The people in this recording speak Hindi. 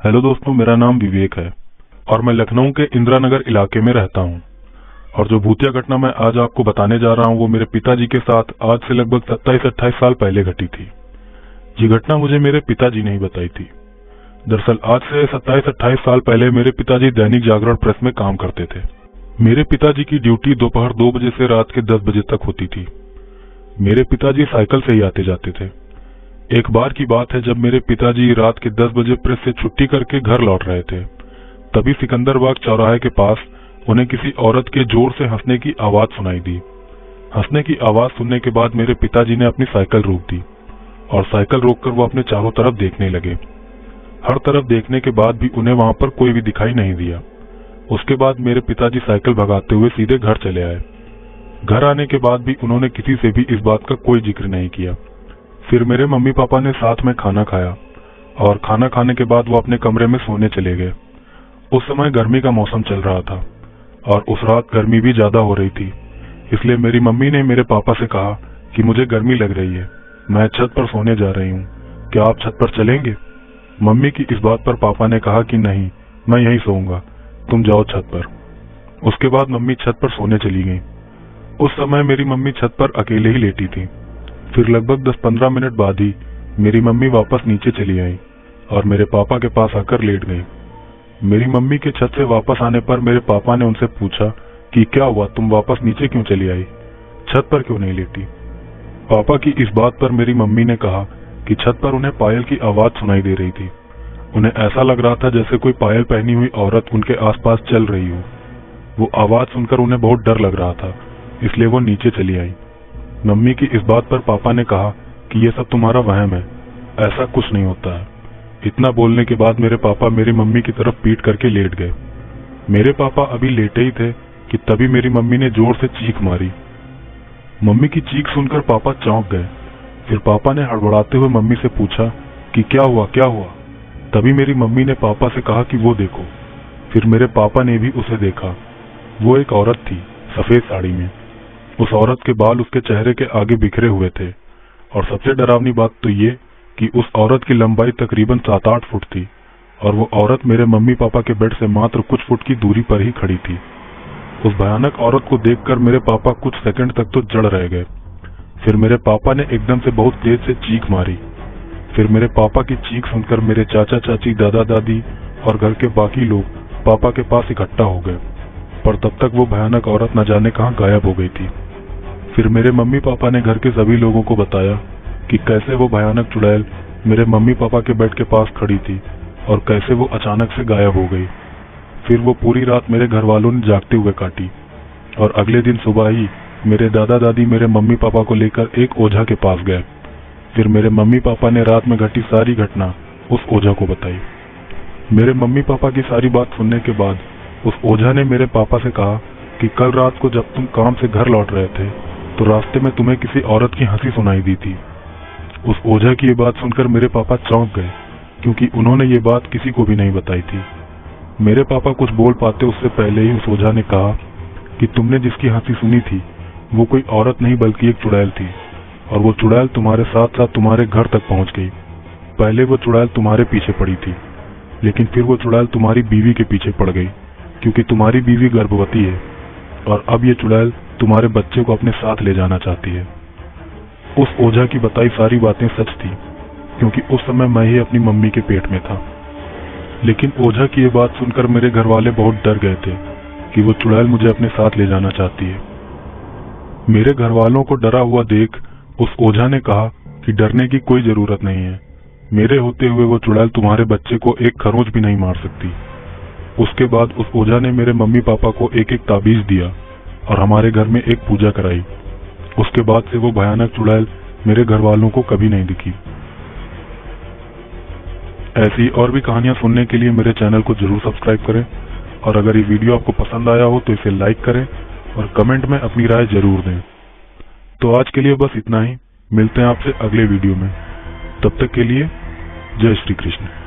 हेलो दोस्तों, मेरा नाम विवेक है और मैं लखनऊ के इंदिरा नगर इलाके में रहता हूं। और जो भूतिया घटना मैं आज आपको बताने जा रहा हूं वो मेरे पिताजी के साथ आज से लगभग 27-28 साल पहले घटी थी। ये घटना मुझे मेरे पिताजी ने ही बताई थी। दरअसल आज से 27-28 साल पहले मेरे पिताजी दैनिक जागरण प्रेस में काम करते थे। मेरे पिताजी की ड्यूटी दोपहर 2 बजे से रात के 10 बजे तक होती थी। मेरे पिताजी साइकिल से ही आते जाते थे। एक बार की बात है, जब मेरे पिताजी रात के 10 बजे प्रेस से छुट्टी करके घर लौट रहे थे, तभी सिकंदरबाग चौराहे के पास उन्हें किसी औरत के जोर से हंसने की आवाज सुनाई दी। हंसने की आवाज सुनने के बाद मेरे पिताजी ने अपनी साइकिल रोक दी और साइकिल रोककर वो अपने चारों तरफ देखने लगे। हर तरफ देखने के बाद भी उन्हें वहां पर कोई भी दिखाई नहीं दिया। उसके बाद मेरे पिताजी साइकिल भगाते हुए सीधे घर चले आए। घर आने के बाद भी उन्होंने किसी से भी इस बात का कोई जिक्र नहीं किया। फिर मेरे मम्मी पापा ने साथ में खाना खाया और खाना खाने के बाद वो अपने कमरे में सोने चले गए। उस समय गर्मी का मौसम चल रहा था और उस रात गर्मी भी ज्यादा हो रही थी, इसलिए मेरी मम्मी ने मेरे पापा से कहा कि मुझे गर्मी लग रही है, मैं छत पर सोने जा रही हूँ, क्या आप छत पर चलेंगे? मम्मी की इस बात पर पापा ने कहा कि नहीं, मैं यहीं सोऊंगा, तुम जाओ छत पर। उसके बाद मम्मी छत पर सोने चली गई। उस समय मेरी मम्मी छत पर अकेले ही लेटी थी। फिर लगभग 10-15 मिनट बाद ही मेरी मम्मी वापस नीचे चली आई और मेरे पापा के पास आकर लेट गई। मेरी मम्मी के छत से वापस आने पर मेरे पापा ने उनसे पूछा कि क्या हुआ, तुम वापस नीचे क्यों चली आई, छत पर क्यों नहीं लेटी? पापा की इस बात पर मेरी मम्मी ने कहा कि छत पर उन्हें पायल की आवाज सुनाई दे रही थी। उन्हें ऐसा लग रहा था जैसे कोई पायल पहनी हुई औरत उनके आसपास चल रही हो। वो आवाज सुनकर उन्हें बहुत डर लग रहा था, इसलिए वो नीचे चली आई। मम्मी की इस बात पर पापा ने कहा कि ये सब तुम्हारा वहम है, ऐसा कुछ नहीं होता है। इतना बोलने के बाद मेरे पापा मेरी मम्मी की तरफ पीट करके लेट गए। मेरे पापा अभी लेटे ही थे कि तभी मेरी मम्मी ने जोर से चीख मारी। मम्मी की चीख सुनकर पापा चौंक गए। फिर पापा ने हड़बड़ाते हुए मम्मी से पूछा कि क्या हुआ, क्या हुआ? तभी मेरी मम्मी ने पापा से कहा कि वो देखो। फिर मेरे पापा ने भी उसे देखा। वो एक औरत थी, सफेद साड़ी में। उस औरत के बाल उसके चेहरे के आगे बिखरे हुए थे और सबसे डरावनी बात तो ये कि उस औरत की लंबाई तकरीबन 7-8 फुट थी और वो औरत मेरे मम्मी पापा के बेड से मात्र कुछ फुट की दूरी पर ही खड़ी थी। उस भयानक औरत को देखकर मेरे पापा कुछ सेकंड तक तो जड़ रह गए। फिर मेरे पापा ने एकदम से बहुत तेज से चीख मारी। फिर मेरे पापा की चीख सुनकर मेरे चाचा चाची, दादा दादी और घर के बाकी लोग पापा के पास इकट्ठा हो गए, पर तब तक वो भयानक औरत न जाने कहां गायब हो गई थी। फिर मेरे मम्मी पापा ने घर के सभी लोगों को बताया कि कैसे वो भयानक चुड़ैल मेरे मम्मी पापा के बेड के पास खड़ी थी और कैसे वो अचानक से गायब हो गई। फिर वो पूरी रात मेरे घर वालों ने जागते हुए काटी और अगले दिन सुबह ही मेरे दादा दादी मेरे मम्मी पापा को लेकर एक ओझा के पास गए। फिर मेरे मम्मी पापा ने रात में घटी सारी घटना उस ओझा को बताई। मेरे मम्मी पापा की सारी बात सुनने के बाद उस ओझा ने मेरे पापा से कहा कि कल रात को जब तुम काम से घर लौट रहे थे तो रास्ते में तुम्हें किसी औरत की हंसी सुनाई दी थी। उस ओझा की ये बात सुनकर मेरे पापा चौंक गए, क्योंकि उन्होंने ये बात किसी को भी नहीं बताई थी। मेरे पापा कुछ बोल पाते उससे पहले ही उस ओझा ने कहा कि तुमने जिसकी हंसी सुनी थी वो कोई औरत नहीं बल्कि एक चुड़ैल थी और वो चुड़ैल तुम्हारे साथ साथ तुम्हारे घर तक पहुंच गई। पहले वो चुड़ैल तुम्हारे पीछे पड़ी थी, लेकिन फिर वो चुड़ैल तुम्हारी बीवी के पीछे पड़ गई, क्योंकि तुम्हारी बीवी गर्भवती है और अब ये चुड़ैल तुम्हारे बच्चे को अपने साथ ले जाना चाहती है। उस ओझा की बताई सारी बातें सच थी, क्योंकि उस समय मैं ही अपनी मम्मी के पेट में था। लेकिन ओझा की ये बात सुनकर मेरे घर वाले बहुत डर गए थे कि वो चुड़ैल मुझे अपने साथ ले जाना चाहती है। मेरे घर वालों को डरा हुआ देख उस ओझा ने कहा कि डरने की कोई जरूरत नहीं है, मेरे होते हुए वो चुड़ैल तुम्हारे बच्चे को एक खरोंच भी नहीं मार सकती। उसके बाद उस ओझा ने मेरे मम्मी पापा को एक एक ताबीज दिया और हमारे घर में एक पूजा कराई। उसके बाद से वो भयानक चुड़ैल मेरे घर वालों को कभी नहीं दिखी। ऐसी और भी कहानियां सुनने के लिए मेरे चैनल को जरूर सब्सक्राइब करें और अगर ये वीडियो आपको पसंद आया हो तो इसे लाइक करें और कमेंट में अपनी राय जरूर दें। तो आज के लिए बस इतना ही, मिलते हैं आपसे अगले वीडियो में। तब तक के लिए जय श्री कृष्ण।